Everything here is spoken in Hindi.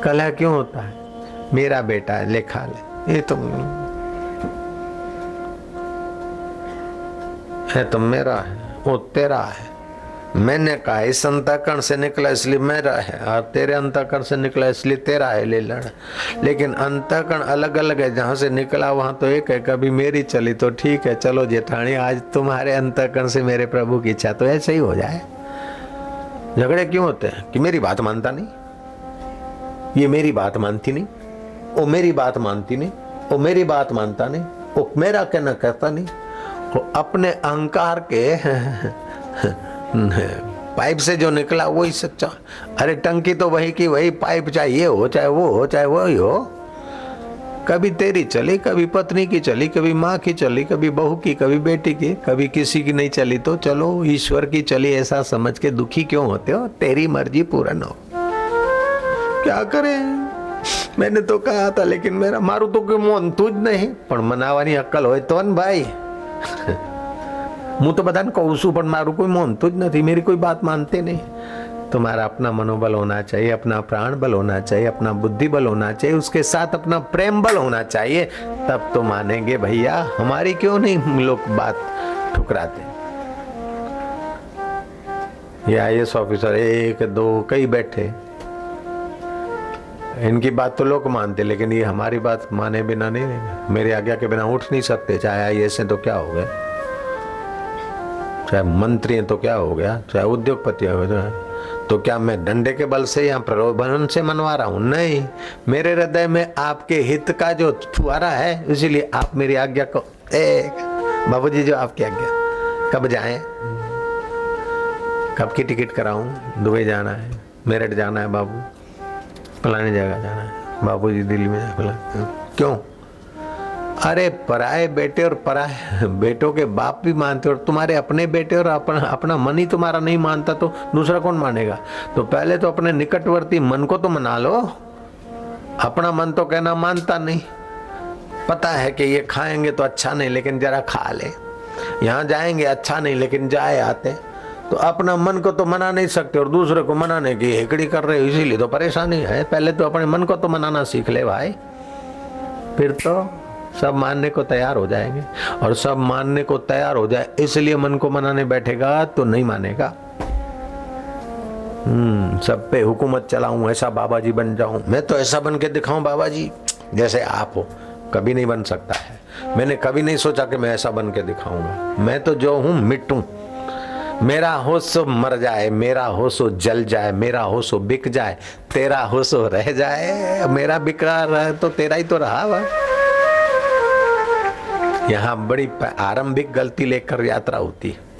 कलह क्यों होता है? मेरा बेटा है, ले खा ले, ये तो मेरा है, वो तेरा है। मैंने कहा इस अंतःकरण से निकला इसलिए मेरा है, और तेरे अंतःकरण से निकला इसलिए तेरा है, ले लड़। लेकिन अंतःकरण अलग अलग है, जहां से निकला वहां तो एक है। कभी मेरी चली तो ठीक है, चलो जेठानी आज तुम्हारे अंतःकरण से मेरे प्रभु की इच्छा, तो ऐसे ही हो जाए। झगड़े क्यों होते हैं? कि मेरी बात मानता नहीं, ये मेरी बात मानती नहीं, वो मेरी बात मानती नहीं, वो मेरी बात मानता नहीं, वो मेरा कहना कहता नहीं। वो अपने अहंकार के पाइप से जो निकला वही सच्चा। अरे टंकी तो वही की वही, पाइप चाहे ये हो चाहे वो हो चाहे वही हो। कभी तेरी चली, कभी पत्नी की चली, कभी माँ की चली, कभी बहू की, कभी बेटी की, कभी किसी की नहीं चली, तो चलो ईश्वर की चली ऐसा समझ के दुखी क्यों होते हो? तेरी मर्जी पूर्ण हो। क्या करें? मैंने तो कहा था, लेकिन मेरा मारू तो कोई मन तुझ नहीं, पण मनावानी अक्कल होय तो न भाई। હું તો બધાને કહું છું, પણ મારું કોઈ માનતું જ નથી, मेरी कोई बात मानते नहीं। तुम्हारा अपना मनोबल होना चाहिए, अपना प्राण बल होना चाहिए, अपना बुद्धि बल होना चाहिए, उसके साथ अपना प्रेम बल होना चाहिए, तब तो मानेंगे भैया। हमारी क्यों नहीं लोग बात ठुकराते? ये IAS ऑफिसर 1 2 कई बैठे, इनकी बात तो लोग मानते, लेकिन ये हमारी बात माने बिना नहीं, मेरी आज्ञा के बिना उठ नहीं सकते। चाहे IAS हैं तो क्या हो गया, चाहे मंत्री हैं तो क्या हो गया, चाहे उद्योगपति हो गया, तो क्या मैं डंडे के बल से या प्रलोभन से मनवा रहा हूं? नहीं, मेरे हृदय में आपके हित का जो फुहारा है, इसीलिए आप मेरी आज्ञा को। बाबूजी जो आपकी आज्ञा, कब जाएं, कब की टिकट कराऊं? दुबई जाना है, मेरठ जाना है, बाबू फलानी जगह जाना है, बाबूजी दिल्ली में जाना। क्यों? अरे पराए बेटे और पराए बेटों के बाप भी मानते, और तुम्हारे अपने बेटे और अपना मन ही तुम्हारा नहीं मानता तो दूसरा कौन मानेगा? तो पहले तो अपने निकटवर्ती मन को तो मना लो। अपना मन तो कहना मानता नहीं, पता है कि ये खाएंगे तो अच्छा नहीं, लेकिन जरा खा ले, यहाँ जाएंगे अच्छा नहीं, लेकिन जाए आते। तो अपना मन को तो मना नहीं सकते, और दूसरे को मनाने की हेकड़ी कर रहे हो, इसीलिए तो परेशानी है। पहले तो अपने मन को तो मनाना सीख ले भाई, फिर तो सब मानने को तैयार हो जाएंगे। और सब मानने को तैयार हो जाए, इसलिए मन को मनाने बैठेगा तो नहीं मानेगा। सब पे हुकूमत चलाऊं, ऐसा बाबा जी बन जाऊं, मैं तो ऐसा बन के दिखाऊं बाबा जी जैसे आप हो। कभी नहीं बन सकता है। मैंने कभी नहीं सोचा कि मैं ऐसा बन के दिखाऊंगा। मैं तो जो हूं मिटूं, मेरा हो सो मर जाए, मेरा हो सो जल जाए, मेरा हो सो बिक जाए, तेरा हो सो रह जाए। मेरा बिका रहा तो तेरा ही तो रहा वह। यहाँ बड़ी आरंभिक गलती लेकर यात्रा होती है।